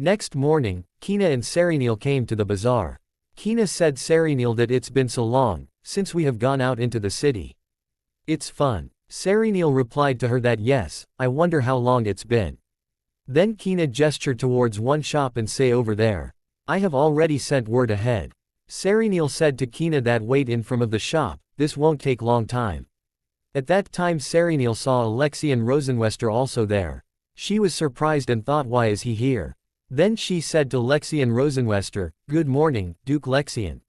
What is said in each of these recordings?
Next morning, Kina and Sarinil came to the bazaar. Kina said Sarinil that it's been so long, since we have gone out into the city. It's fun. Sarinil replied to her that yes, I wonder how long it's been. Then Kina gestured towards one shop and say over there. I have already sent word ahead. Sarinil said to Kina that wait in front of the shop, this won't take long time. At that time Sarinil saw Alexian Rosenwester also there. She was surprised and thought why is he here? Then she said to Lexian Rosenwester, good morning, Duke Lexian.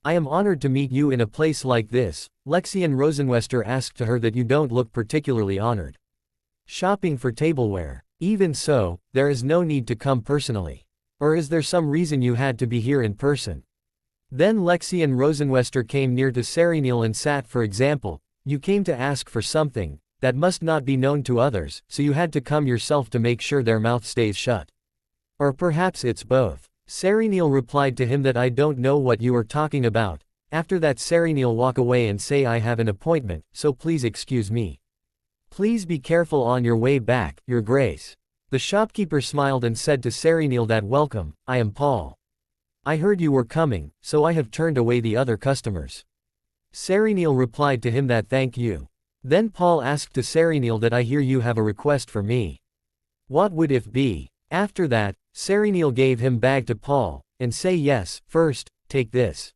I am honored to meet you in a place like this. Lexian Rosenwester asked to her that you don't look particularly honored. Shopping for tableware. Even so, there is no need to come personally. Or is there some reason you had to be here in person? Then Lexian Rosenwester came near to Sarinil and sat. For example, you came to ask for something that must not be known to others, so you had to come yourself to make sure their mouth stays shut. Or perhaps it's both. Sarinil replied to him that I don't know what you are talking about. After that Sarinil walk away and say I have an appointment, so please excuse me. Please be careful on your way back, Your Grace. The shopkeeper smiled and said to Sarinil that welcome, I am Paul. I heard you were coming, so I have turned away the other customers. Sarinil replied to him that thank you. Then Paul asked to Sarinil that I hear you have a request for me. What would it be? After that, Sarinil gave him bag to Paul, and say yes, first, take this.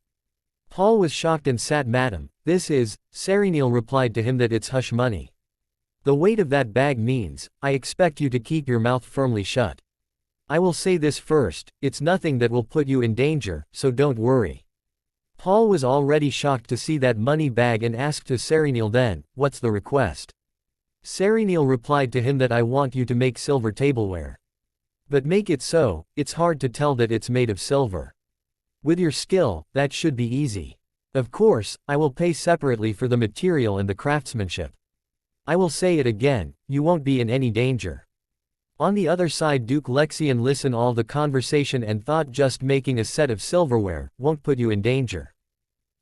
Paul was shocked and said madam, this is, Sarinil replied to him that it's hush money. The weight of that bag means, I expect you to keep your mouth firmly shut. I will say this first, it's nothing that will put you in danger, so don't worry. Paul was already shocked to see that money bag and asked to Sarinil then, what's the request? Sarinil replied to him that I want you to make silver tableware. But make it so, it's hard to tell that it's made of silver. With your skill, that should be easy. Of course, I will pay separately for the material and the craftsmanship. I will say it again, you won't be in any danger. On the other side Duke Lexian listened all the conversation and thought just making a set of silverware won't put you in danger.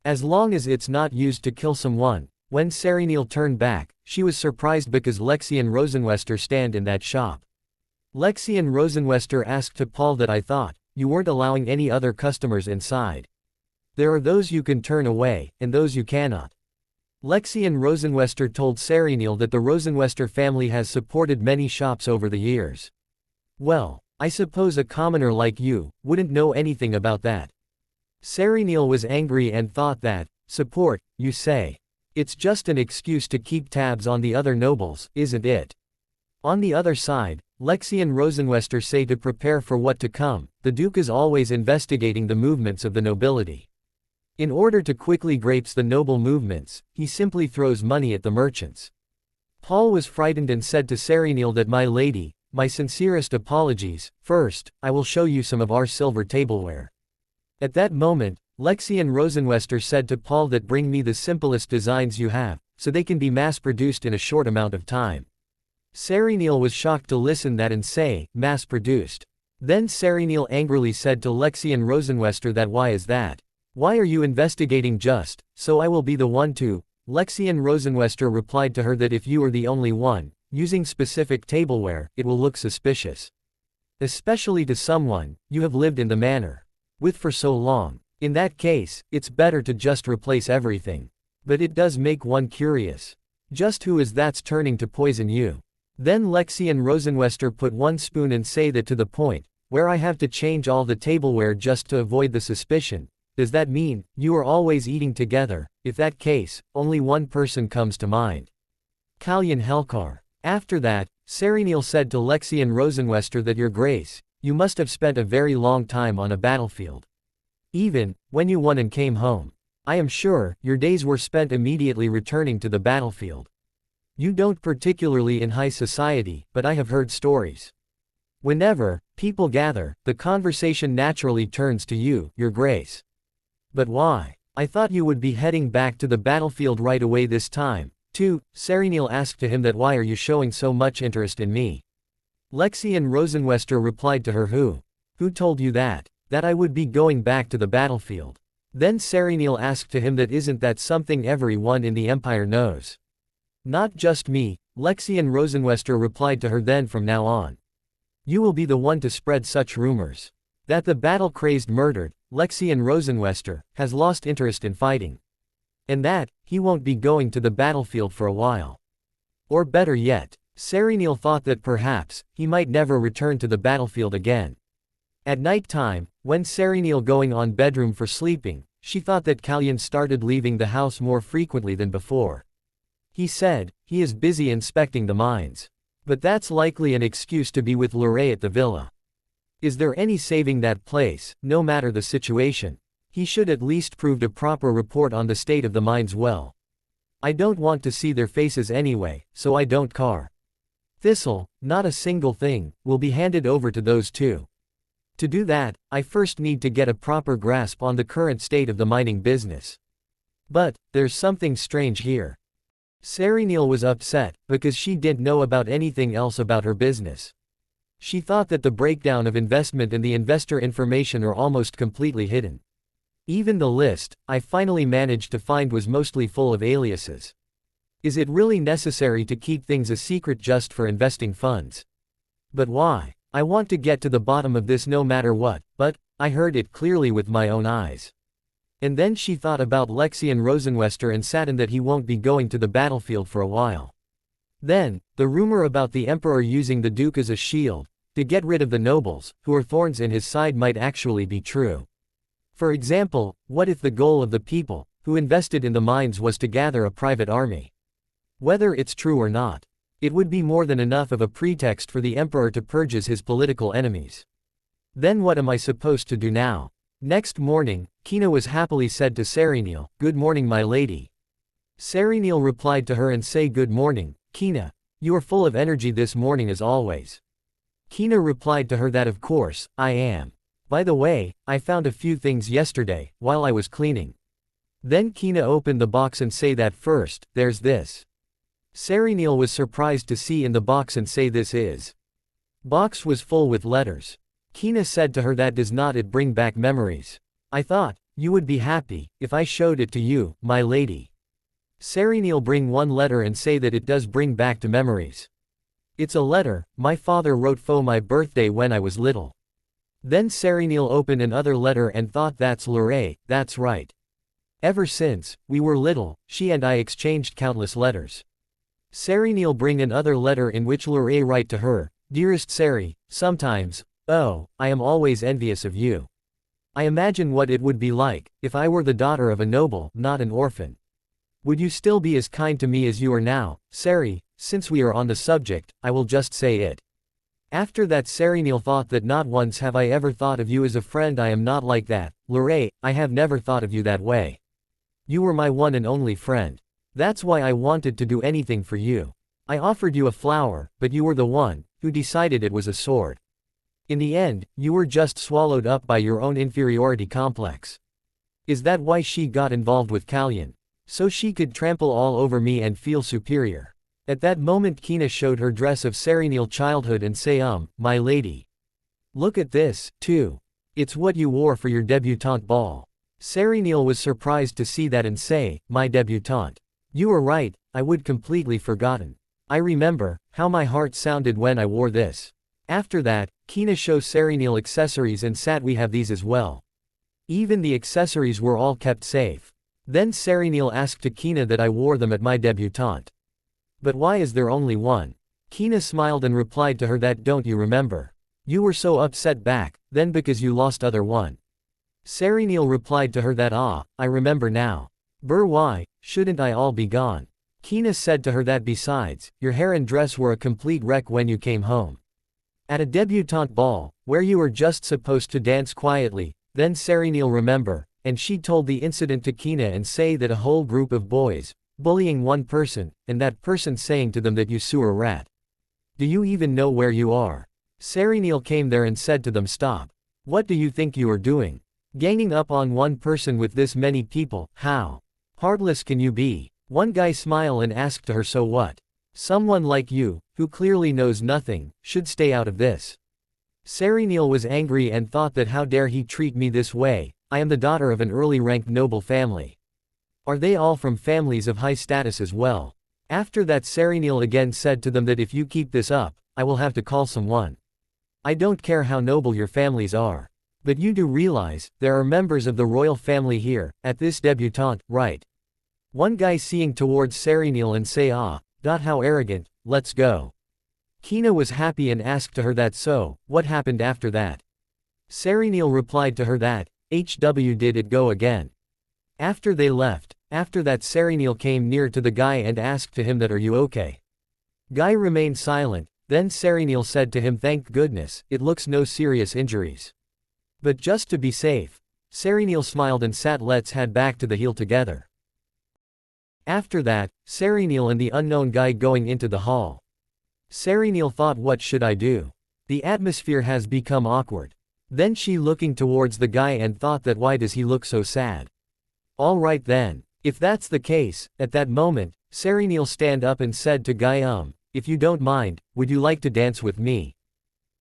As long as it's not used to kill someone. When Sarinil turned back, she was surprised because Lexian Rosenwester stand in that shop. Lexian Rosenwester asked to Paul that I thought, you weren't allowing any other customers inside. There are those you can turn away, and those you cannot. Lexian Rosenwester told Sarinil that the Rosenwester family has supported many shops over the years. Well, I suppose a commoner like you wouldn't know anything about that. Sarinil was angry and thought that, support, you say. It's just an excuse to keep tabs on the other nobles, isn't it? On the other side, Lexian Rosenwester say to prepare for what to come. The Duke is always investigating the movements of the nobility. In order to quickly grasp the noble movements, he simply throws money at the merchants. Paul was frightened and said to Sarinil that my lady, my sincerest apologies, first, I will show you some of our silver tableware. At that moment, Lexian Rosenwester said to Paul that bring me the simplest designs you have, so they can be mass-produced in a short amount of time. Sarinil was shocked to listen that and say, mass-produced. Then Sarinil angrily said to Lexian Rosenwester that why is that? Why are you investigating just, so I will be the one to? Lexian Rosenwester replied to her that if you are the only one, using specific tableware, it will look suspicious. Especially to someone, you have lived in the manor with for so long. In that case, it's better to just replace everything. But it does make one curious. Just who is that's turning to poison you? Then Lexian Rosenwester put one spoon and say that to the point, where I have to change all the tableware just to avoid the suspicion. Does that mean, you are always eating together? If that case, only one person comes to mind. Kalyan Helkar. After that, Sarinil said to Lexian Rosenwester that Your Grace, you must have spent a very long time on a battlefield. Even, when you won and came home. I am sure, your days were spent immediately returning to the battlefield. You don't particularly in high society, but I have heard stories. Whenever people gather, the conversation naturally turns to you, Your Grace. But why? I thought you would be heading back to the battlefield right away this time, too. Sarinil asked to him that why are you showing so much interest in me? Lexian Rosenwester replied to her who told you that? That I would be going back to the battlefield. Then Sarinil asked to him that isn't that something everyone in the empire knows? Not just me, Lexian Rosenwester replied to her then from now on. You will be the one to spread such rumors. That the battle-crazed murdered, Lexian Rosenwester, has lost interest in fighting. And that, he won't be going to the battlefield for a while. Or better yet, Serenial thought that perhaps, he might never return to the battlefield again. At night time, when Serenial going on bedroom for sleeping, she thought that Kalyan started leaving the house more frequently than before. He said, he is busy inspecting the mines. But that's likely an excuse to be with Lorraine at the villa. Is there any saving that place, no matter the situation? He should at least prove a proper report on the state of the mines well. I don't want to see their faces anyway, so I don't care. Thistle, not a single thing, will be handed over to those two. To do that, I first need to get a proper grasp on the current state of the mining business. But, there's something strange here. Serenial was upset, because she didn't know about anything else about her business. She thought that the breakdown of investment and the investor information are almost completely hidden. Even the list I finally managed to find was mostly full of aliases. Is it really necessary to keep things a secret just for investing funds? But why? I want to get to the bottom of this no matter what, but I heard it clearly with my own eyes. And then she thought about Lexian Rosenwester and saddened that he won't be going to the battlefield for a while. Then, the rumor about the emperor using the duke as a shield, to get rid of the nobles, who are thorns in his side might actually be true. For example, what if the goal of the people, who invested in the mines was to gather a private army? Whether it's true or not, it would be more than enough of a pretext for the emperor to purge his political enemies. Then what am I supposed to do now? Next morning, Kina was happily said to Serenial, "Good morning my lady." Serenial replied to her and say, "Good morning, Kina. You are full of energy this morning as always." Kina replied to her that of course, I am. By the way, I found a few things yesterday, while I was cleaning. Then Kina opened the box and say that first, there's this. Serenial was surprised to see in the box and say this is. Box was full with letters. Kina said to her that does not it bring back memories? I thought, you would be happy, if I showed it to you, my lady. Serenial bring one letter and say that it does bring back to memories. It's a letter, my father wrote for my birthday when I was little. Then Serenial opened another letter and thought that's Lorraine, that's right. Ever since, we were little, she and I exchanged countless letters. Serenial bring another letter in which Lorraine write to her, "Dearest Seri, sometimes, oh, I am always envious of you. I imagine what it would be like, if I were the daughter of a noble, not an orphan. Would you still be as kind to me as you are now, Seri? Since we are on the subject, I will just say it." After that Serenial thought that not once have I ever thought of you as a friend. I am not like that, Lorraine, I have never thought of you that way. You were my one and only friend. That's why I wanted to do anything for you. I offered you a flower, but you were the one, who decided it was a sword. In the end, you were just swallowed up by your own inferiority complex. Is that why she got involved with Kalyan? So she could trample all over me and feel superior. At that moment Kina showed her dress of Serenial childhood and say my lady. Look at this, too. It's what you wore for your debutante ball. Serenial was surprised to see that and say, my debutante. You are right, I would completely forgotten. I remember, how my heart sounded when I wore this. After that, Kina showed Serenial accessories and sat we have these as well. Even the accessories were all kept safe. Then Serenial asked to Kina that I wore them at my debutante. But why is there only one? Kina smiled and replied to her that don't you remember? You were so upset back, then because you lost other one. Serenial replied to her that I remember now. Why, shouldn't I all be gone? Kina said to her that besides, your hair and dress were a complete wreck when you came home. At a debutante ball, where you were just supposed to dance quietly, then Serenial remember, and she told the incident to Kina and say that a whole group of boys, bullying one person, and that person saying to them that you sewer rat. Do you even know where you are? Serenial came there and said to them stop. What do you think you are doing? Ganging up on one person with this many people, how heartless can you be? One guy smiled and asked to her so what? Someone like you, who clearly knows nothing, should stay out of this. Serenial was angry and thought that how dare he treat me this way, I am the daughter of an early ranked noble family. Are they all from families of high status as well? After that Serenial again said to them that if you keep this up, I will have to call someone. I don't care how noble your families are. But you do realize, there are members of the royal family here, at this debutante, right? One guy seeing towards Serenil and say how arrogant, let's go. Kina was happy and asked to her that so, what happened after that? Serenil replied to her that, HW did it go again. After they left, after that Serenil came near to the guy and asked to him that are you okay? Guy remained silent, then Serenil said to him thank goodness, it looks no serious injuries. But just to be safe. Serenil smiled and sat let's head back to the hill together. After that, Serenil and the unknown guy going into the hall. Serenil thought what should I do? The atmosphere has become awkward. Then she looking towards the guy and thought that why does he look so sad? Alright then, if that's the case, at that moment, Serenil stand up and said to guy if you don't mind, would you like to dance with me?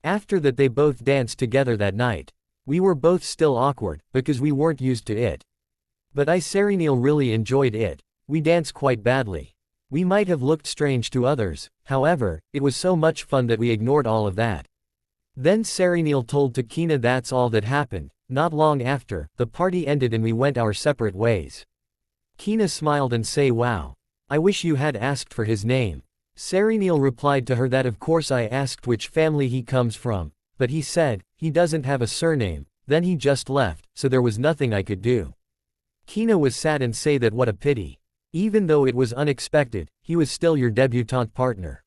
After that they both danced together that night. We were both still awkward, because we weren't used to it. But Serenil really enjoyed it. We danced quite badly. We might have looked strange to others, however, it was so much fun that we ignored all of that. Then Serenil told to Kina that's all that happened. Not long after, the party ended and we went our separate ways. Kina smiled and say wow. I wish you had asked for his name. Serenil replied to her that of course I asked which family he comes from, but he said, he doesn't have a surname, then he just left, so there was nothing I could do. Kina was sad and say that what a pity. Even though it was unexpected, he was still your debutante partner.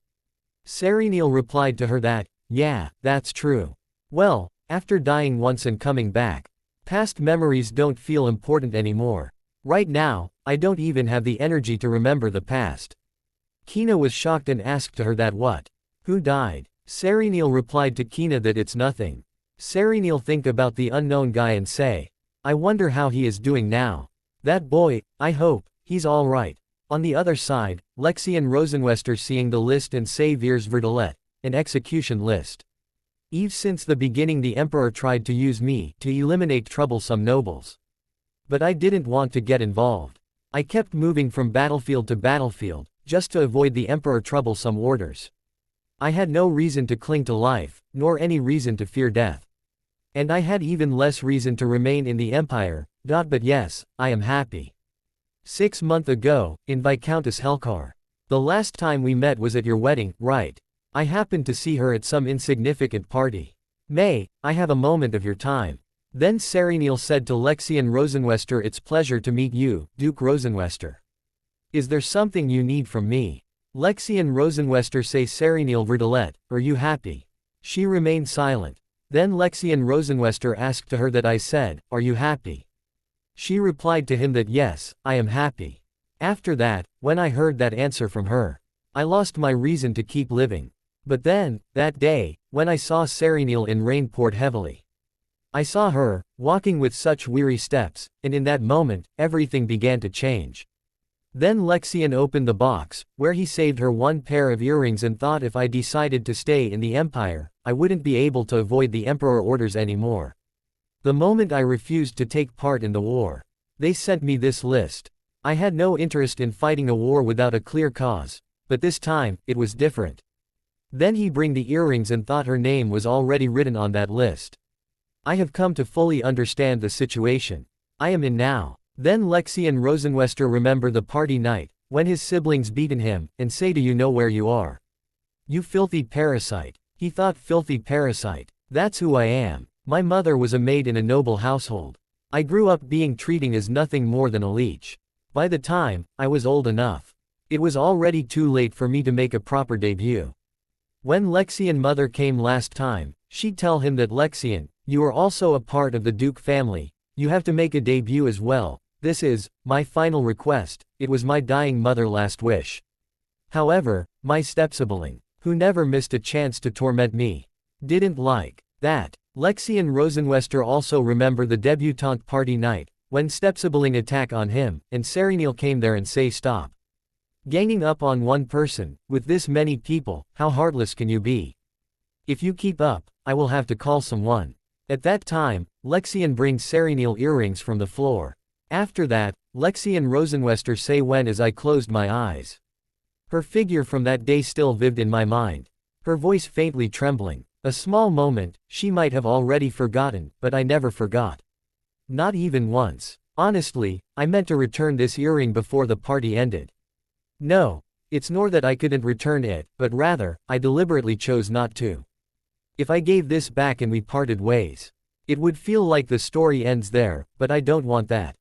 Serenil replied to her that, yeah, that's true. Well, after dying once and coming back, past memories don't feel important anymore. Right now, I don't even have the energy to remember the past. Kina was shocked and asked to her that what? Who died? Serenil replied to Kina that it's nothing. Serenil think about the unknown guy and say, I wonder how he is doing now. That boy, I hope, he's alright. On the other side, Lexi and Rosenwester seeing the list and say Veers Verdelet, an execution list. Eve since the beginning the Emperor tried to use me to eliminate troublesome nobles. But I didn't want to get involved. I kept moving from battlefield to battlefield, just to avoid the Emperor troublesome orders. I had no reason to cling to life, nor any reason to fear death. And I had even less reason to remain in the Empire, but yes, I am happy. 6 months ago, in Viscountess Helkar. The last time we met was at your wedding, right? I happened to see her at some insignificant party. May, I have a moment of your time. Then Serenil said to Lexi and Rosenwester it's pleasure to meet you, Duke Rosenwester. Is there something you need from me? Lexi and Rosenwester say Serenil Verdelet, are you happy? She remained silent. Then Lexi and Rosenwester asked to her that I said, are you happy? She replied to him that yes, I am happy. After that, when I heard that answer from her, I lost my reason to keep living. But then, that day, when I saw Serenil in rain poured heavily. I saw her, walking with such weary steps, and in that moment, everything began to change. Then Lexian opened the box, where he saved her one pair of earrings and thought if I decided to stay in the Empire, I wouldn't be able to avoid the Emperor orders anymore. The moment I refused to take part in the war, they sent me this list. I had no interest in fighting a war without a clear cause, but this time, it was different. Then he bring the earrings and thought her name was already written on that list. I have come to fully understand the situation I am in now. Then Lexi and Rosenwester remember the party night, when his siblings beaten him, and say do you know where you are? You filthy parasite. He thought filthy parasite. That's who I am. My mother was a maid in a noble household. I grew up being treated as nothing more than a leech. By the time I was old enough, it was already too late for me to make a proper debut. When Lexian mother came last time, she'd tell him that Lexian, you are also a part of the Duke family, you have to make a debut as well. This is my final request. It was my dying mother last wish. However, my stepsibling, who never missed a chance to torment me, didn't like that. Lexi and Rosenwester also remember the debutante party night, when stepsibling attack on him, and Serenil came there and say stop. Ganging up on one person, with this many people, how heartless can you be? If you keep up, I will have to call someone. At that time, Lexian brings Serenil earrings from the floor. After that, Lexi and Rosenwester say when as I closed my eyes. Her figure from that day still vived in my mind. Her voice faintly trembling. A small moment, she might have already forgotten, but I never forgot. Not even once. Honestly, I meant to return this earring before the party ended. No. It's nor that I couldn't return it, but rather, I deliberately chose not to. If I gave this back and we parted ways, it would feel like the story ends there, but I don't want that.